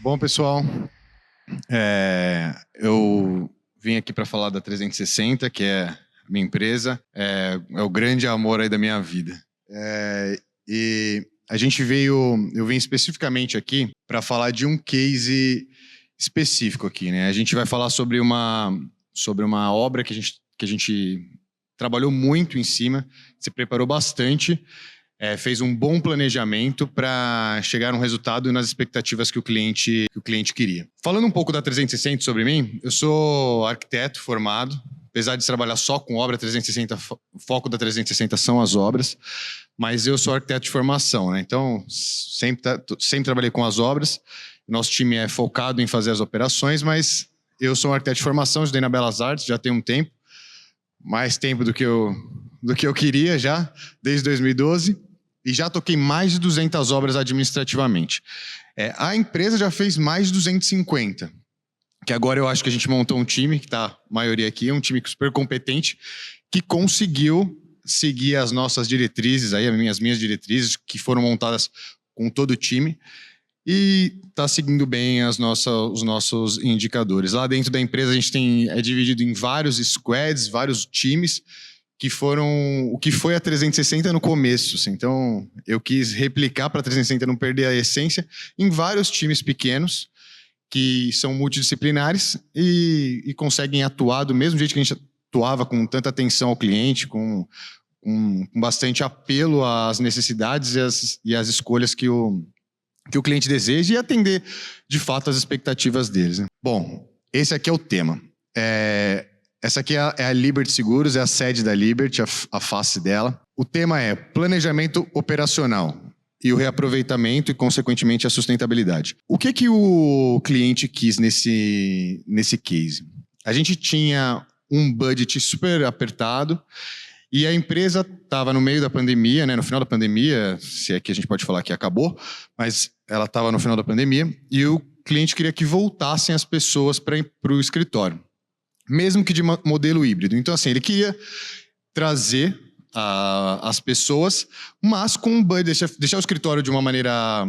Bom, pessoal, eu vim aqui para falar da 360, que é a minha empresa, é o grande amor aí da minha vida. E eu vim especificamente aqui para falar de um case específico aqui, né? A gente vai falar sobre uma obra que a gente trabalhou muito em cima, se preparou bastante, fez um bom planejamento para chegar a um resultado nas expectativas que o cliente queria. Falando um pouco da 360 sobre mim, eu sou arquiteto formado, apesar de trabalhar só com obra 360, o foco da 360 são as obras, mas eu sou arquiteto de formação, né? Então sempre trabalhei com as obras. Nosso time é focado em fazer as operações, mas eu sou um arquiteto de formação, estudei na Belas Artes, já tem um tempo, mais tempo do que eu queria já, desde 2012. E já toquei mais de 200 obras administrativamente. A empresa já fez mais de 250, que agora eu acho que a gente montou um time, que está a maioria aqui, um time super competente, que conseguiu seguir as nossas diretrizes, aí, as minhas diretrizes, que foram montadas com todo o time, e está seguindo bem os nossos indicadores. Lá dentro da empresa a gente é dividido em vários squads, vários times, que foram o que foi a 360 no começo. Assim. Então, eu quis replicar para a 360 não perder a essência em vários times pequenos que são multidisciplinares e conseguem atuar do mesmo jeito que a gente atuava, com tanta atenção ao cliente, com bastante apelo às necessidades e às escolhas que o cliente deseja e atender, de fato, as expectativas deles. Né? Bom, esse aqui é o tema. Essa aqui é a Liberty Seguros, é a sede da Liberty, a face dela. O tema é planejamento operacional e o reaproveitamento e, consequentemente, a sustentabilidade. O que o cliente quis nesse case? A gente tinha um budget super apertado e a empresa estava no meio da pandemia, né? No final da pandemia, se é que a gente pode falar que acabou, mas ela estava no final da pandemia e o cliente queria que voltassem as pessoas para o escritório, mesmo que de modelo híbrido. Então, assim, ele queria trazer as pessoas, mas com um budget, deixar o escritório de uma maneira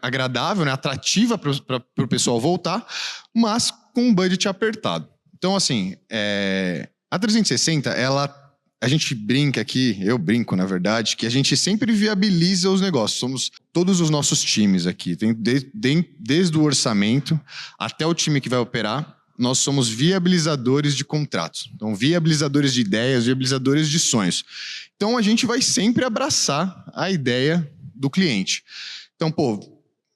agradável, né, atrativa para o pessoal voltar, mas com um budget apertado. Então, assim, a 360, a gente brinca aqui, eu brinco, na verdade, que a gente sempre viabiliza os negócios. Somos todos os nossos times aqui, desde o orçamento até o time que vai operar, nós somos viabilizadores de contratos. Então, viabilizadores de ideias, viabilizadores de sonhos. Então, a gente vai sempre abraçar a ideia do cliente. Então,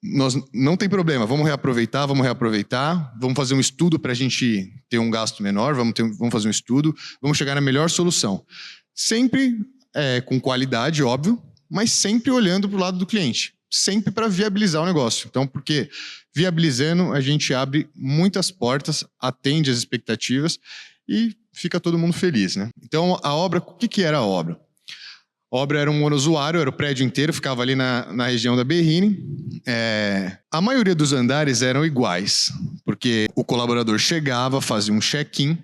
nós não tem problema, vamos reaproveitar, vamos fazer um estudo para a gente ter um gasto menor, vamos fazer um estudo, vamos chegar na melhor solução. Sempre com qualidade, óbvio, mas sempre olhando para o lado do cliente, sempre para viabilizar o negócio. Então, porque viabilizando, a gente abre muitas portas, atende as expectativas e fica todo mundo feliz, né? Então, a obra, o que era a obra? A obra era um monousuário, era o prédio inteiro, ficava ali na região da Berrini. A maioria dos andares eram iguais, porque o colaborador chegava, fazia um check-in,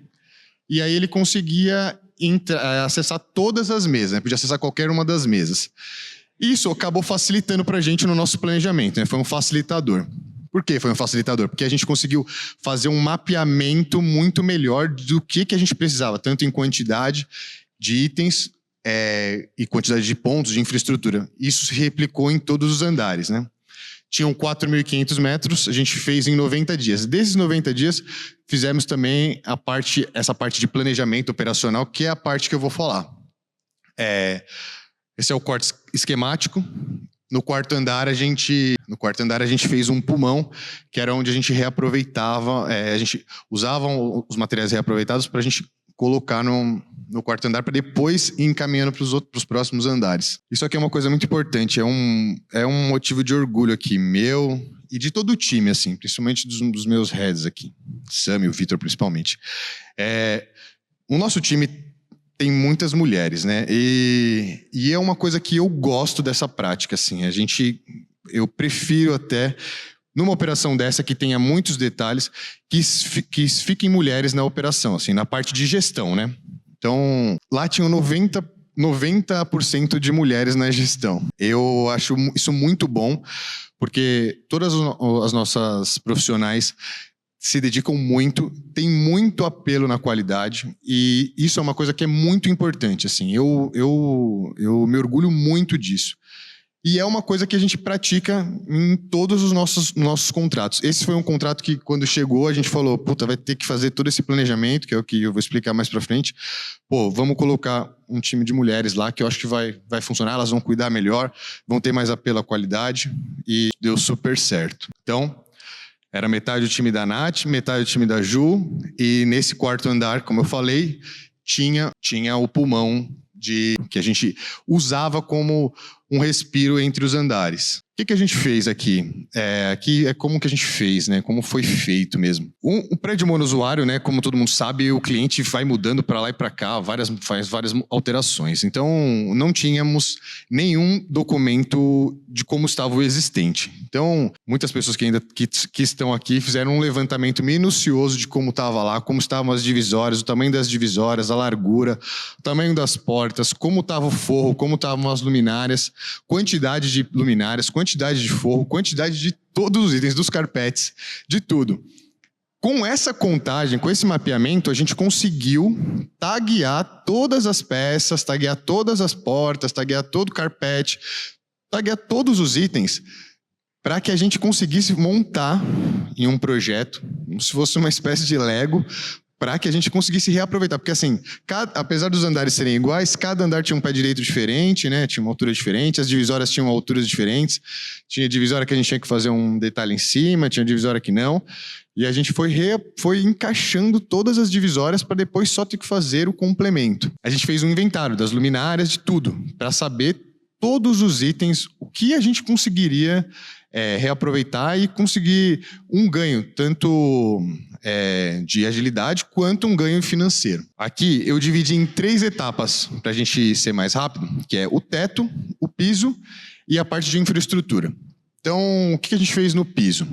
e aí ele conseguia acessar todas as mesas, né? Podia acessar qualquer uma das mesas. Isso acabou facilitando para a gente no nosso planejamento, né? Foi um facilitador. Por que foi um facilitador? Porque a gente conseguiu fazer um mapeamento muito melhor do que a gente precisava, tanto em quantidade de itens, e quantidade de pontos de infraestrutura. Isso se replicou em todos os andares, né? Tinham 4.500 metros, a gente fez em 90 dias. Desses 90 dias, fizemos também essa parte de planejamento operacional, que é a parte que eu vou falar. Esse é o corte esquemático. No quarto andar a gente fez um pulmão, que era onde a gente reaproveitava, a gente usava os materiais reaproveitados para a gente colocar no quarto andar para depois ir encaminhando para os próximos andares. Isso aqui é uma coisa muito importante, é um motivo de orgulho aqui, meu e de todo o time, assim, principalmente dos meus heads aqui, Sam e o Vitor principalmente. O nosso time tem muitas mulheres, né? E é uma coisa que eu gosto dessa prática, assim, eu prefiro até numa operação dessa que tenha muitos detalhes, que fiquem mulheres na operação, assim, na parte de gestão, né? Então, lá tinham 90% de mulheres na gestão. Eu acho isso muito bom, porque todas as nossas profissionais se dedicam muito, tem muito apelo na qualidade, e isso é uma coisa que é muito importante. Assim, eu me orgulho muito disso. E é uma coisa que a gente pratica em todos os nossos contratos. Esse foi um contrato que, quando chegou, a gente falou, puta, vai ter que fazer todo esse planejamento, que é o que eu vou explicar mais pra frente. Pô, vamos colocar um time de mulheres lá, que eu acho que vai funcionar, elas vão cuidar melhor, vão ter mais apelo à qualidade, e deu super certo. Então, era metade do time da Nath, metade do time da Ju, e nesse quarto andar, como eu falei, tinha o pulmão que a gente usava como um respiro entre os andares. O que a gente fez aqui? Aqui é como que a gente fez, né? Como foi feito mesmo. O prédio monousuário, né? Como todo mundo sabe, o cliente vai mudando para lá e para cá, faz várias alterações. Então, não tínhamos nenhum documento de como estava o existente. Então, muitas pessoas que estão aqui fizeram um levantamento minucioso de como estava lá, como estavam as divisórias, o tamanho das divisórias, a largura, o tamanho das portas, como estava o forro, como estavam as luminárias, quantidade de luminárias, quantidade de forro, quantidade de todos os itens, dos carpetes, de tudo. Com essa contagem, com esse mapeamento, a gente conseguiu taguear todas as peças, taguear todas as portas, taguear todo o carpete, taguear todos os itens, para que a gente conseguisse montar em um projeto, como se fosse uma espécie de Lego, para que a gente conseguisse reaproveitar. Porque, assim, apesar dos andares serem iguais, cada andar tinha um pé direito diferente, né? Tinha uma altura diferente, as divisórias tinham alturas diferentes. Tinha divisória que a gente tinha que fazer um detalhe em cima, tinha divisória que não. E a gente foi encaixando todas as divisórias para depois só ter que fazer o complemento. A gente fez um inventário das luminárias, de tudo, para saber todos os itens, o que a gente conseguiria reaproveitar e conseguir um ganho, tanto de agilidade quanto um ganho financeiro. Aqui eu dividi em 3 etapas para a gente ser mais rápido, que é o teto, o piso e a parte de infraestrutura. Então, o que a gente fez no piso?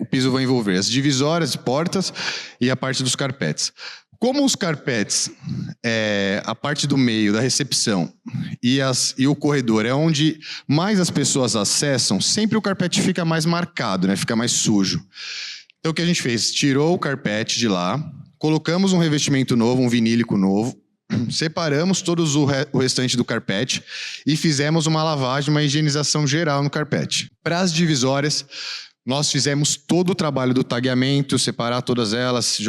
O piso vai envolver as divisórias, portas e a parte dos carpetes. Como os carpetes, a parte do meio, da recepção e o corredor é onde mais as pessoas acessam, sempre o carpete fica mais marcado, né? Fica mais sujo. Então o que a gente fez? Tirou o carpete de lá, colocamos um revestimento novo, um vinílico novo, separamos todos o restante do carpete e fizemos uma lavagem, uma higienização geral no carpete. Para as divisórias, nós fizemos todo o trabalho do tagueamento, separar todas elas,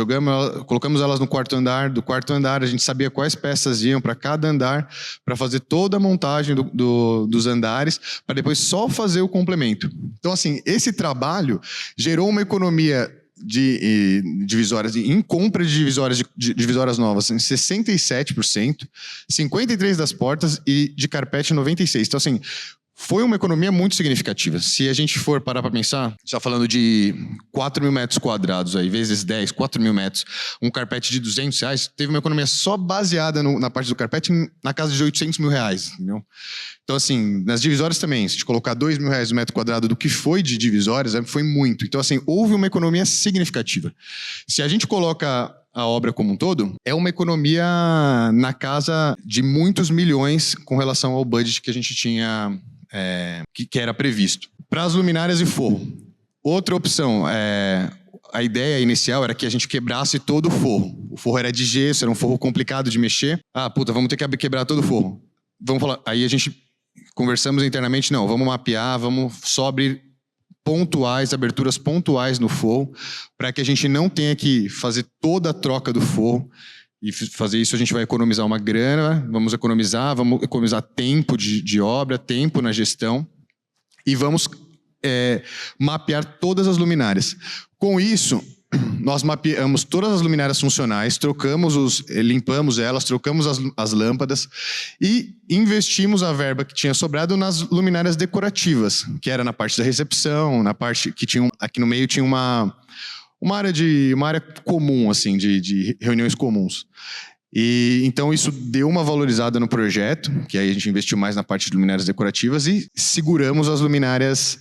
colocamos elas no quarto andar. Do quarto andar, a gente sabia quais peças iam para cada andar, para fazer toda a montagem dos andares, para depois só fazer o complemento. Então, assim, esse trabalho gerou uma economia de divisórias, em compra de divisórias novas, em 67%, 53% das portas e de carpete 96%. Então, assim, foi uma economia muito significativa. Se a gente for parar para pensar, já falando de 4 mil metros quadrados, aí, vezes 10, 4 mil metros, um carpete de R$200, teve uma economia só baseada na parte do carpete na casa de R$800 mil, entendeu? Então, assim, nas divisórias também, se a gente colocar R$2 mil no metro quadrado do que foi de divisórias, foi muito. Então, assim, houve uma economia significativa. Se a gente coloca a obra como um todo, é uma economia na casa de muitos milhões com relação ao budget que a gente tinha, que era previsto. Para as luminárias e forro, outra opção, a ideia inicial era que a gente quebrasse todo o forro. O forro era de gesso, era um forro complicado de mexer. Vamos ter que quebrar todo o forro. Vamos falar. Aí a gente conversamos internamente, não, vamos mapear, vamos só abrir aberturas pontuais no forro, para que a gente não tenha que fazer toda a troca do forro. E fazer isso a gente vai economizar uma grana, vamos economizar tempo de obra, tempo na gestão, e vamos mapear todas as luminárias. Com isso, nós mapeamos todas as luminárias funcionais, limpamos elas, trocamos as lâmpadas e investimos a verba que tinha sobrado nas luminárias decorativas, que era na parte da recepção, na parte que tinha, aqui no meio tinha uma área comum, assim, de reuniões comuns. E então isso deu uma valorizada no projeto, que aí a gente investiu mais na parte de luminárias decorativas e seguramos as luminárias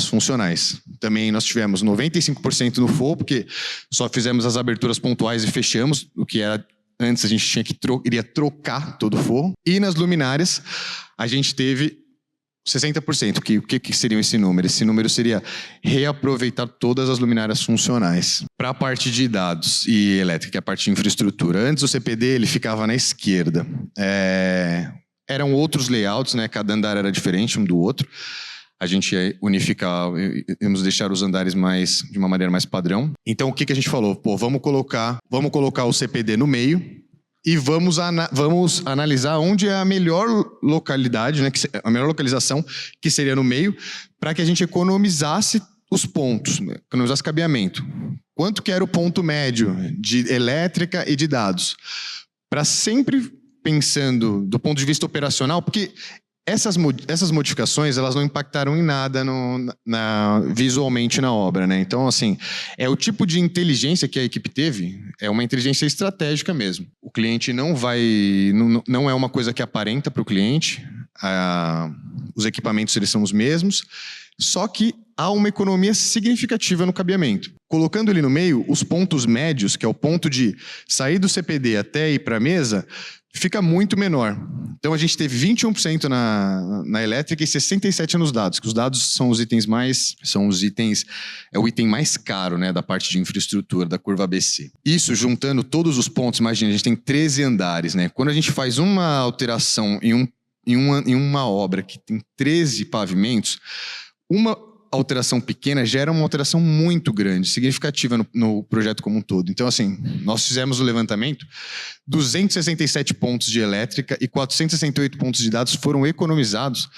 funcionais. Também nós tivemos 95% no forro, porque só fizemos as aberturas pontuais e fechamos, o que era Antes a gente iria trocar todo o forro. E nas luminárias a gente teve 60%. O que seria esse número? Esse número seria reaproveitar todas as luminárias funcionais. Para a parte de dados e elétrica, que é a parte de infraestrutura. Antes o CPD ele ficava na esquerda. Eram outros layouts, né? Cada andar era diferente um do outro. A gente ia unificar, íamos deixar os andares de uma maneira mais padrão. Então, o que a gente falou? Pô, vamos colocar o CPD no meio e vamos analisar onde é a melhor localidade, né, a melhor localização, que seria no meio, para que a gente economizasse os pontos, né, economizasse cabeamento. Quanto que era o ponto médio de elétrica e de dados? Para sempre pensando do ponto de vista operacional, porque essas modificações, elas não impactaram em nada visualmente na obra, né? Então, assim, é o tipo de inteligência que a equipe teve, é uma inteligência estratégica mesmo. O cliente não é uma coisa que aparenta para o cliente, os equipamentos eles são os mesmos, só que há uma economia significativa no cabeamento. Colocando ele no meio, os pontos médios, que é o ponto de sair do CPD até ir para a mesa, fica muito menor. Então a gente teve 21% na elétrica e 67% nos dados, que os dados são os itens é o item mais caro, né, da parte de infraestrutura, da curva ABC. Isso juntando todos os pontos, imagina, a gente tem 13 andares, né? Quando a gente faz uma alteração em uma obra que tem 13 pavimentos, uma alteração pequena gera uma alteração muito grande, significativa no projeto como um todo. Então, assim, nós fizemos o levantamento, 267 pontos de elétrica e 468 pontos de dados foram economizados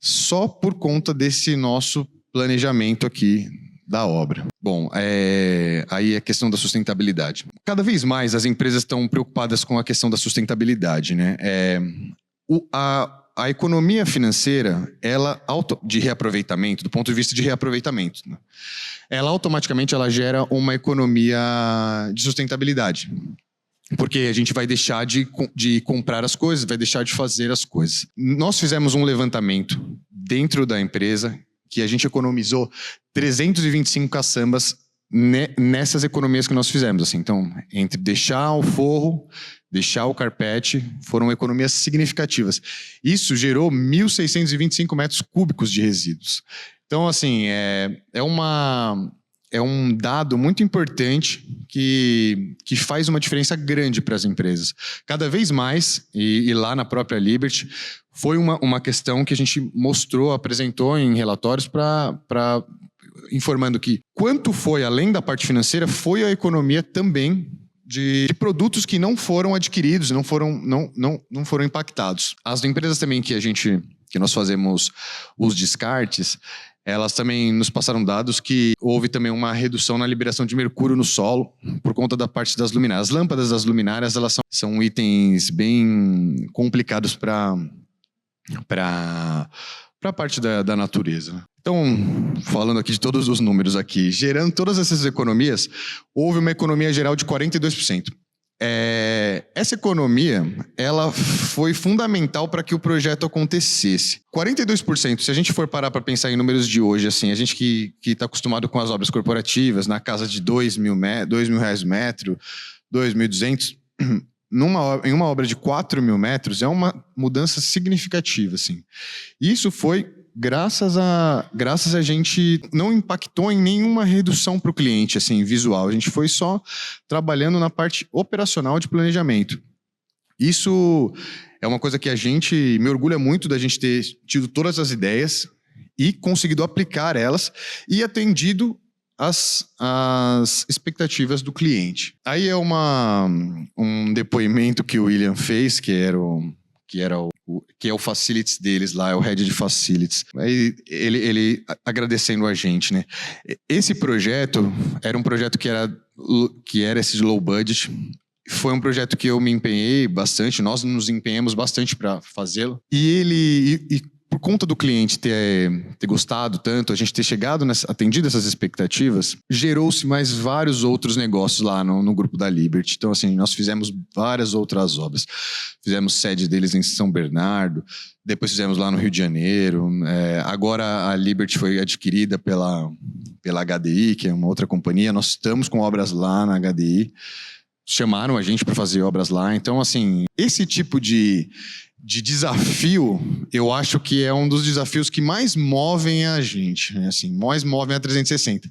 só por conta desse nosso planejamento aqui da obra. Bom, aí a questão da sustentabilidade. Cada vez mais as empresas estão preocupadas com a questão da sustentabilidade, né? A economia financeira, de reaproveitamento, do ponto de vista de reaproveitamento, né? Ela automaticamente gera uma economia de sustentabilidade. Porque a gente vai deixar de comprar as coisas, vai deixar de fazer as coisas. Nós fizemos um levantamento dentro da empresa que a gente economizou 325 caçambas nessas economias que nós fizemos. Assim. Então, entre deixar o forro, deixar o carpete, foram economias significativas. Isso gerou 1.625 metros cúbicos de resíduos. Então, assim, é um dado muito importante que faz uma diferença grande para as empresas. Cada vez mais, e lá na própria Liberty, foi uma questão que a gente apresentou em relatórios informando que quanto foi, além da parte financeira, foi a economia também de produtos que não foram adquiridos, não foram impactados. As empresas também que nós fazemos os descartes, elas também nos passaram dados que houve também uma redução na liberação de mercúrio no solo por conta da parte das luminárias. As lâmpadas das luminárias, elas são itens bem complicados para a parte da natureza. Então, falando aqui de todos os números aqui, gerando todas essas economias, houve uma economia geral de 42%. Essa economia, ela foi fundamental para que o projeto acontecesse. 42%, se a gente for parar para pensar em números de hoje, assim, a gente que está acostumado com as obras corporativas, na casa de R$2.000 o metro, 2.200, em uma obra de 4.000 metros, é uma mudança significativa, assim. Isso foi graças a gente não impactou em nenhuma redução para o cliente, assim, visual. A gente foi só trabalhando na parte operacional de planejamento. Isso é uma coisa que a gente me orgulha muito da gente ter tido todas as ideias e conseguido aplicar elas e atendido as expectativas do cliente. Aí é um depoimento que o William fez, que é o facilities deles lá, é o head de facilities. Aí ele agradecendo a gente, né? Esse projeto era um projeto que era esse de low budget. Foi um projeto que eu me empenhei bastante, nós nos empenhamos bastante para fazê-lo. E por conta do cliente ter gostado tanto, a gente ter atendido essas expectativas, gerou-se mais vários outros negócios lá no grupo da Liberty. Então, assim, nós fizemos várias outras obras. Fizemos sede deles em São Bernardo, depois fizemos lá no Rio de Janeiro. Agora a Liberty foi adquirida pela HDI, que é uma outra companhia. Nós estamos com obras lá na HDI. chamaram a gente para fazer obras lá. Então, assim, esse tipo de desafio, eu acho que é um dos desafios que mais movem a gente, né? Assim, mais movem a 360.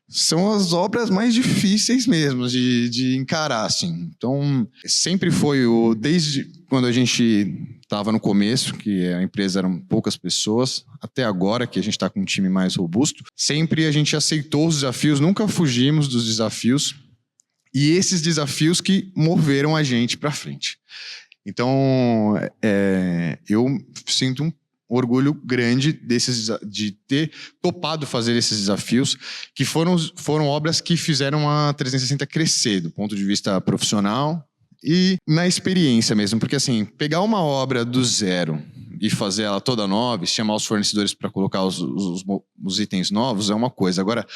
São as obras mais difíceis mesmo de encarar, assim. Então, sempre foi desde quando a gente estava no começo, que a empresa eram poucas pessoas, até agora que a gente está com um time mais robusto, sempre a gente aceitou os desafios, nunca fugimos dos desafios, e esses desafios que moveram a gente para frente. Então, eu sinto um orgulho grande de ter topado fazer esses desafios, que foram obras que fizeram a 360 crescer, do ponto de vista profissional e na experiência mesmo. Porque, assim, pegar uma obra do zero e fazer ela toda nova, chamar os fornecedores para colocar os itens novos é uma coisa. Agora,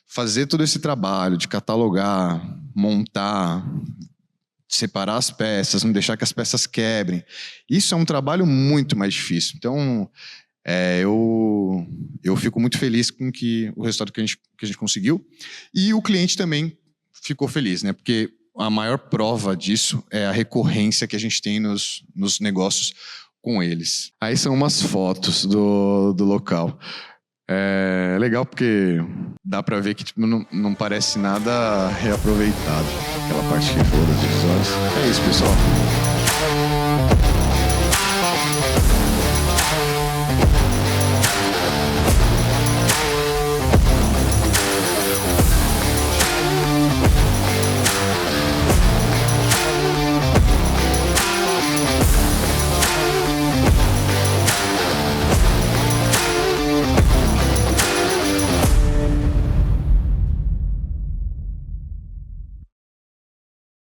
fazer todo esse trabalho de catalogar, montar, separar as peças, não deixar que as peças quebrem, isso é um trabalho muito mais difícil. Então, eu fico muito feliz com o resultado que a gente conseguiu, e o cliente também ficou feliz, né? Porque a maior prova disso é a recorrência que a gente tem nos negócios com eles. Aí são umas fotos do local. É legal porque dá pra ver que tipo, não parece nada reaproveitado. Aquela parte que for dos olhos. É isso, pessoal.